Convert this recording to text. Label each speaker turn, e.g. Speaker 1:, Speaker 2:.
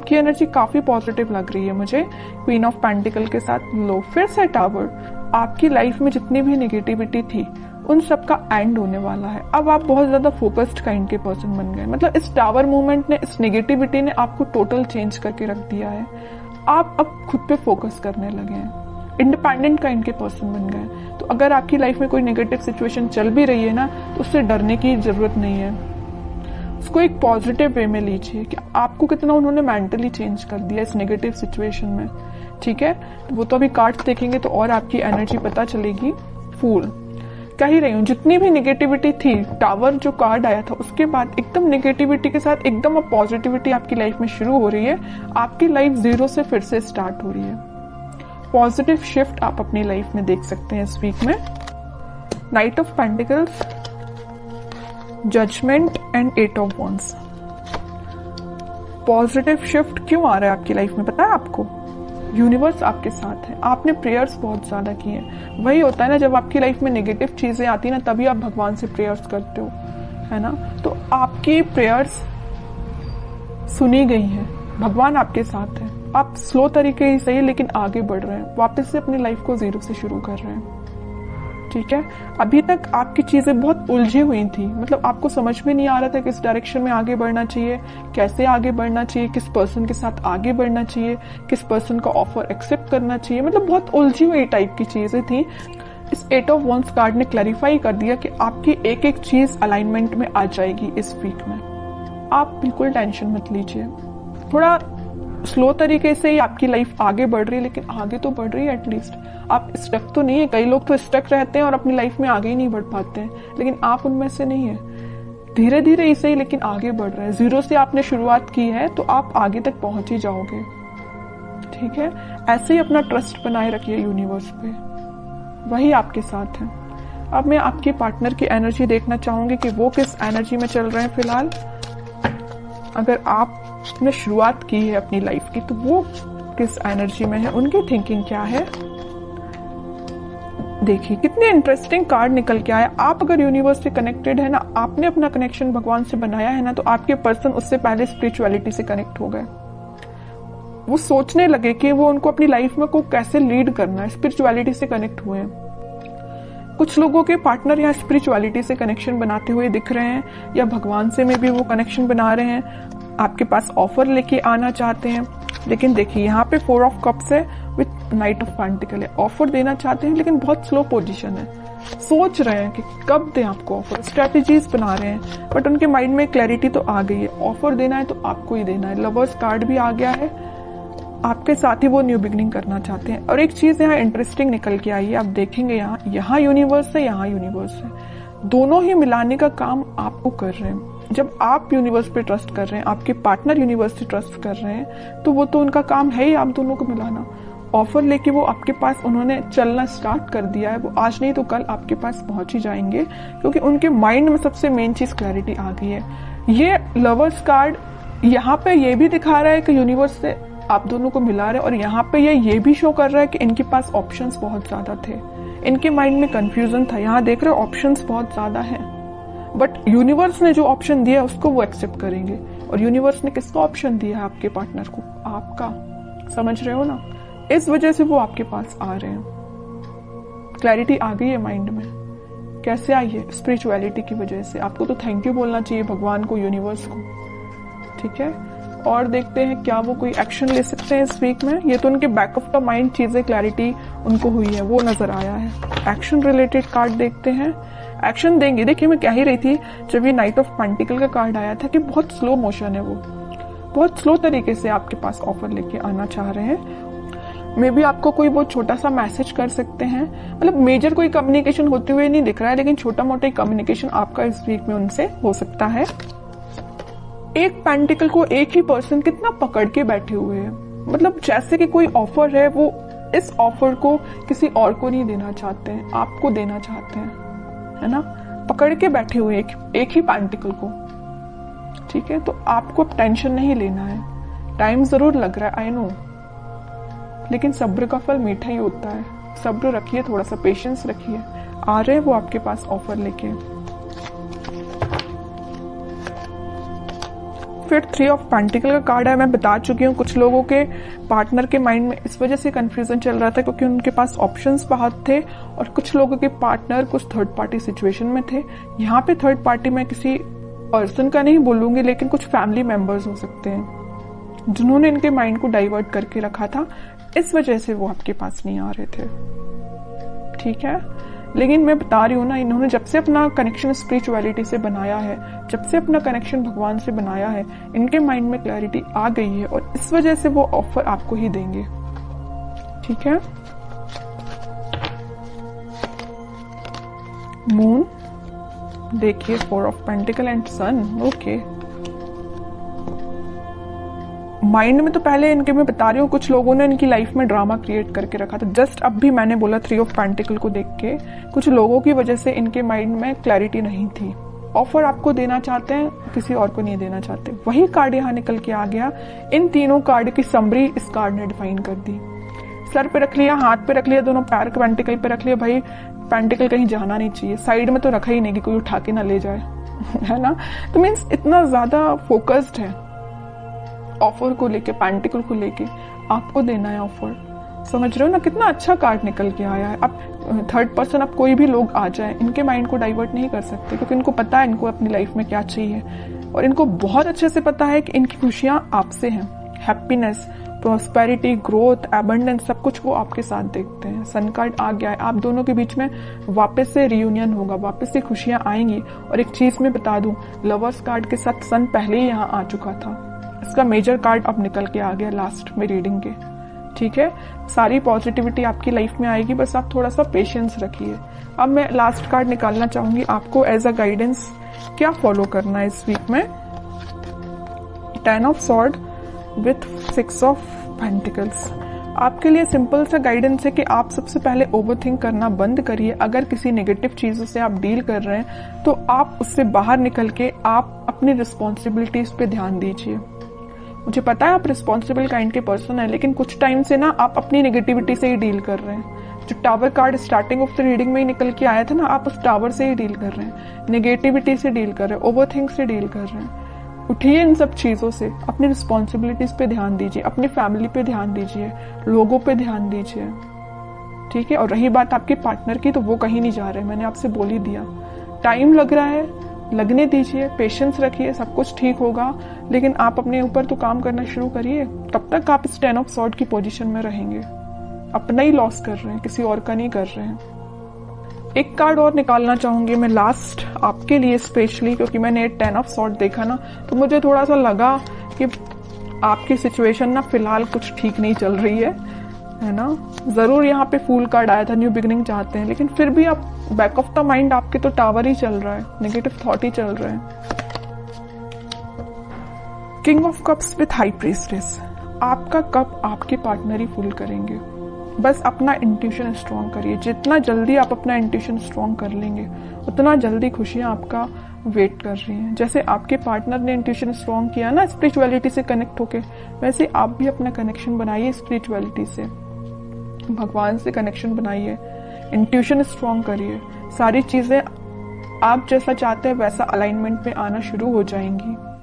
Speaker 1: आपकी एनर्जी काफी पॉजिटिव लग रही है मुझे, क्वीन ऑफ पेंटिकल के साथ लो। फिर से टावर, आपकी लाइफ में जितनी भी नेगेटिविटी थी उन सब का एंड होने वाला है। अब आप बहुत ज्यादा फोकस्ड काइंड के पर्सन बन गए। मतलब इस टावर मूवमेंट ने, इस नेगेटिविटी ने आपको टोटल चेंज करके रख दिया है। आप अब खुद पे फोकस करने लगे हैं, इंडिपेंडेंट काइंड के पर्सन बन गए। तो अगर आपकी लाइफ में कोई नेगेटिव सिचुएशन चल भी रही है ना, तो उससे डरने की जरूरत नहीं है। उसको एक पॉजिटिव वे में लीजिए कि आपको कितना उन्होंने मेंटली चेंज कर दिया इस नेगेटिव सिचुएशन में। ठीक है, तो वो तो अभी कार्ड्स देखेंगे तो और आपकी एनर्जी पता चलेगी। फूल, कह ही रही हूँ, जितनी भी नेगेटिविटी थी, टावर जो कार्ड आया था उसके बाद एकदम नेगेटिविटी के साथ एकदम अब पॉजिटिविटी आपकी लाइफ में शुरू हो रही है। आपकी लाइफ जीरो से फिर से स्टार्ट हो रही है। पॉजिटिव शिफ्ट आप अपनी लाइफ में देख सकते हैं इस वीक में। Knight of pentacles, judgement and eight of wands. Positive shift क्यों आ रहा है आपकी लाइफ में पता है आपको? यूनिवर्स आपके साथ है। आपने प्रेयर्स बहुत ज्यादा किए हैं। वही होता है ना, जब आपकी लाइफ में नेगेटिव चीजें आती है ना, तभी आप भगवान से प्रेयर्स करते हो, है ना। तो आपकी प्रेयर्स सुनी गई हैं, भगवान आपके साथ है। आप स्लो तरीके ही सही लेकिन आगे बढ़ रहे हैं, वापस से अपनी लाइफ को जीरो से शुरू कर रहे हैं। ठीक है, अभी तक आपकी चीजें बहुत उलझी हुई थी। मतलब आपको समझ में नहीं आ रहा था किस डायरेक्शन में आगे बढ़ना चाहिए, कैसे आगे बढ़ना चाहिए, किस पर्सन के साथ आगे बढ़ना चाहिए, किस पर्सन का ऑफर एक्सेप्ट करना चाहिए। मतलब बहुत उलझी हुई टाइप की चीजें थी। इस एट ऑफ वॉन्ड्स कार्ड ने क्लैरिफाई कर दिया कि आपकी एक एक चीज अलाइनमेंट में आ जाएगी इस वीक में। आप बिल्कुल टेंशन मत लीजिए। थोड़ा स्लो तरीके से ही आपकी लाइफ आगे बढ़ रही है, लेकिन आगे तो बढ़ रही है एटलीस्ट। आप स्टक तो नहीं है। कई लोग तो स्टक रहते हैं और अपनी लाइफ में आगे ही नहीं बढ़ पाते हैं, लेकिन आप उनमें से नहीं है। धीरे धीरे इसे ही लेकिन आगे बढ़ रहे हैं। जीरो से आपने शुरुआत की है तो आप आगे तक पहुंच ही जाओगे। ठीक है, ऐसे ही अपना ट्रस्ट बनाए रखिए यूनिवर्स पे, वही आपके साथ है। अब मैं आपके पार्टनर की एनर्जी देखना चाहूंगी कि वो किस एनर्जी में चल रहे हैं फिलहाल। अगर आपने शुरुआत की है अपनी लाइफ की तो वो किस एनर्जी में है, उनकी थिंकिंग क्या है। देखिए कितने इंटरेस्टिंग कार्ड निकल के आया। आप अगर यूनिवर्स से कनेक्टेड है ना, आपने अपना कनेक्शन भगवान से बनाया है ना, तो आपके पर्सन उससे पहले स्पिरिचुअलिटी से कनेक्ट हो गए। वो सोचने लगे कि वो उनको अपनी लाइफ में को कैसे लीड करना है, स्पिरिचुअलिटी से कनेक्ट हुए हैं। कुछ लोगों के पार्टनर यहाँ स्पिरिचुअलिटी से कनेक्शन बनाते हुए दिख रहे हैं, या भगवान से में भी वो कनेक्शन बना रहे हैं, आपके पास ऑफर लेके आना चाहते हैं। लेकिन देखिए यहाँ पे 4 ऑफ कप्स है विथ नाइट ऑफ पेंटिकल है। ऑफर देना चाहते हैं लेकिन बहुत स्लो पोजीशन है। सोच रहे हैं कि कब दें आपको ऑफर, स्ट्रेटेजीज बना रहे हैं, बट उनके माइंड में क्लैरिटी तो आ गई है। ऑफर देना है तो आपको ही देना है। लवर्स कार्ड भी आ गया है, आपके साथ ही वो न्यू बिगनिंग करना चाहते हैं। और एक चीज यहाँ इंटरेस्टिंग निकल के आई है, आप देखेंगे यहाँ यूनिवर्स है, यहाँ यूनिवर्स है, दोनों ही मिलाने का काम आपको कर रहे हैं। जब आप यूनिवर्स पे ट्रस्ट कर रहे हैं, आपके पार्टनर यूनिवर्स से ट्रस्ट कर रहे हैं, तो वो तो उनका काम है ही आप दोनों को मिलाना। ऑफर लेके वो आपके पास उन्होंने चलना स्टार्ट कर दिया है। वो आज नहीं तो कल आपके पास पहुंच ही जाएंगे, क्योंकि उनके माइंड में सबसे मेन चीज क्लैरिटी आ गई है। ये लवर्स कार्ड यहाँ पे ये भी दिखा रहा है कि यूनिवर्स से आप दोनों को मिला रहे हैं, और यहाँ पे ये भी शो कर रहा है कि इनके पास ऑप्शंस बहुत ज्यादा थे, इनके माइंड में कंफ्यूजन था। यहाँ देख रहे हो ऑप्शंस बहुत ज्यादा है, बट यूनिवर्स ने जो ऑप्शन दिया उसको वो एक्सेप्ट करेंगे। और यूनिवर्स ने किसका ऑप्शन दिया है आपके पार्टनर को? आपका। समझ रहे हो ना? इस वजह से वो आपके पास आ रहे हैं। क्लैरिटी आ गई है माइंड में। कैसे आई है? स्पिरिचुअलिटी की वजह से। आपको तो थैंक यू बोलना चाहिए भगवान को, यूनिवर्स को। ठीक है, और देखते हैं क्या वो कोई एक्शन ले सकते हैं इस वीक में। ये तो उनके बैक ऑफ द माइंड चीजें क्लैरिटी उनको हुई है, वो नजर आया है। एक्शन रिलेटेड कार्ड देखते हैं, एक्शन देंगे। देखिए मैं कह ही रही थी जब ये नाइट ऑफ पेंटिकल का कार्ड आया था कि बहुत स्लो मोशन है, वो बहुत स्लो तरीके से आपके पास ऑफर लेके आना चाह रहे हैं। मे बी आपको कोई बहुत छोटा सा मैसेज कर सकते हैं। मतलब मेजर कोई कम्युनिकेशन होते हुए नहीं दिख रहा है, लेकिन छोटा मोटा कम्युनिकेशन आपका इस वीक में उनसे हो सकता है। एक पेंटिकल को एक ही पर्सन कितना पकड़ के बैठे हुए हैं। मतलब जैसे कि कोई ऑफर है, वो इस ऑफर को किसी और को नहीं देना चाहते हैं, आपको देना चाहते हैं, है ना। पकड़ के बैठे हुए एक ही पेंटिकल को। ठीक है, तो आपको अब टेंशन नहीं लेना है। टाइम जरूर लग रहा है, आई नो, लेकिन सब्र का फल मीठा ही होता है। सब्र रखिए, थोड़ा सा पेशेंस रखिए। आ रहे हैं वो आपके पास ऑफर लेके। फिर 3 ऑफ पेंटिकल का कार्ड है। मैं बता चुकी हूँ कुछ लोगों के पार्टनर के माइंड में इस वजह से कंफ्यूजन चल रहा था क्योंकि उनके पास ऑप्शंस बहुत थे, और कुछ लोगों के पार्टनर कुछ थर्ड पार्टी सिचुएशन में थे। यहाँ पे थर्ड पार्टी में किसी पर्सन का नहीं बोलूंगी, लेकिन कुछ फैमिली मेंबर्स हो सकते हैं जिन्होंने इनके माइंड को डाइवर्ट करके रखा था, इस वजह से वो आपके पास नहीं आ रहे थे। ठीक है, लेकिन मैं बता रही हूँ ना, इन्होंने जब से अपना कनेक्शन स्पिरिचुअलिटी से बनाया है, जब से अपना कनेक्शन भगवान से बनाया है, इनके माइंड में क्लैरिटी आ गई है और इस वजह से वो ऑफर आपको ही देंगे। ठीक है, मून देखिए, 4 of pentacle and sun. Okay, mind में तो पहले इनके मैं बता रही हूँ कुछ लोगों ने इनकी लाइफ में ड्रामा क्रिएट करके रखा था। जस्ट अब भी मैंने बोला 3 ऑफ पेंटिकल को देख के कुछ लोगों की वजह से इनके माइंड में क्लैरिटी नहीं थी। ऑफर आपको देना चाहते हैं, किसी और को नहीं देना चाहते। वही कार्ड यहाँ निकल के आ गया। इन तीनों कार्ड की समरी इस कार्ड ने डिफाइन कर दी। सर पे रख लिया, हाथ पे रख लिया, दोनों पैर पेंटिकल पे रख लिया। भाई पेंटिकल कहीं जाना नहीं चाहिए, साइड में तो रखा ही नहीं कि कोई उठा के ना ले जाए है ना। तो मीन्स इतना ज्यादा फोकस्ड है ऑफर को लेके, पेंटिकल को लेके आपको देना है ऑफर। समझ रहे हो ना, कितना अच्छा कार्ड निकल के आया है। अब थर्ड पर्सन, अब कोई भी लोग आ जाए, इनके माइंड को डाइवर्ट नहीं कर सकते क्योंकि इनको पता है इनको अपनी लाइफ में क्या चाहिए, और इनको बहुत अच्छे से पता है कि इनकी खुशियां आपसे हैं। हैप्पीनेस, प्रॉस्पेरिटी, ग्रोथ, एबंडेंस, सब कुछ वो आपके साथ देखते हैं। सन कार्ड आ गया है, आप दोनों के बीच में वापस से रियूनियन होगा, वापस से खुशियां आएंगी। और एक चीज मैं बता दूं, लवर्स कार्ड के साथ सन पहले ही यहाँ आ चुका था। इसका मेजर कार्ड अब निकल के आ गया लास्ट में रीडिंग के। ठीक है, सारी पॉजिटिविटी आपकी लाइफ में आएगी, बस आप थोड़ा सा पेशेंस रखिए। अब मैं लास्ट कार्ड निकालना चाहूंगी, आपको एज अ गाइडेंस क्या फॉलो करना है इस वीक में। 10 of sword with 6 of pentacles. आपके लिए सिंपल सा गाइडेंस है कि आप सबसे पहले ओवरथिंक करना बंद करिए। अगर किसी नेगेटिव चीजों से आप डील कर रहे हैं तो आप उससे बाहर निकल के आप अपनी रिस्पॉन्सिबिलिटीज पे ध्यान दीजिए। मुझे पता है आप रिस्पॉन्सिबल काइंड के पर्सन है, लेकिन कुछ टाइम से ना आप अपनी नेगेटिविटी से ही डील कर रहे हैं। जो tower card starting of the reading में ही निकल के आया था ना, आप उस टावर से ही डील कर रहे हैं, नेगेटिविटी से डील कर रहे हैं, ओवरथिंक से डील कर रहे हैं। उठिए इन सब चीजों से, अपनी रिस्पॉन्सिबिलिटीज पे ध्यान दीजिए, अपनी फैमिली पे ध्यान दीजिए, लोगों पे ध्यान दीजिए। ठीक है, और रही बात आपके पार्टनर की, तो वो कहीं नहीं जा रहे, मैंने आपसे बोल ही दिया। टाइम लग रहा है, लगने दीजिए, पेशेंस रखिए, सब कुछ ठीक होगा। लेकिन आप अपने ऊपर तो काम करना शुरू करिए। तब तक आप इस 10 ऑफ सॉर्ड की पोजीशन में रहेंगे, अपना ही लॉस कर रहे हैं, किसी और का नहीं कर रहे हैं। एक कार्ड और निकालना चाहूंगी मैं लास्ट आपके लिए स्पेशली, क्योंकि मैंने 10 ऑफ सॉर्ड देखा ना, तो मुझे थोड़ा सा लगा कि आपकी सिचुएशन ना फिलहाल कुछ ठीक नहीं चल रही है ना। जरूर यहाँ पे फूल कार्ड आया था, न्यू बिगिनिंग चाहते हैं, लेकिन फिर भी आप बैक ऑफ द माइंड आपके तो टावर ही चल रहा है, नेगेटिव थॉट ही चल रहे हैं। King of cups with high priestess. आपका कप आपके पार्टनर ही फुल करेंगे। बस अपना इंट्यूशन स्ट्रॉन्ग करिए। जितना जल्दी आप अपना इंट्यूशन स्ट्रॉन्ग कर लेंगे, उतना जल्दी खुशियां आपका वेट कर रही हैं। जैसे आपके पार्टनर ने इंट्यूशन स्ट्रॉन्ग किया ना स्पिरिचुअलिटी से कनेक्ट होके, वैसे आप भी अपना कनेक्शन बनाइए स्पिरिचुअलिटी से, भगवान से कनेक्शन बनाइए, इंट्यूशन स्ट्रॉन्ग करिए। सारी चीजें आप जैसा चाहते हैं वैसा अलाइनमेंट में आना शुरू हो जाएंगी।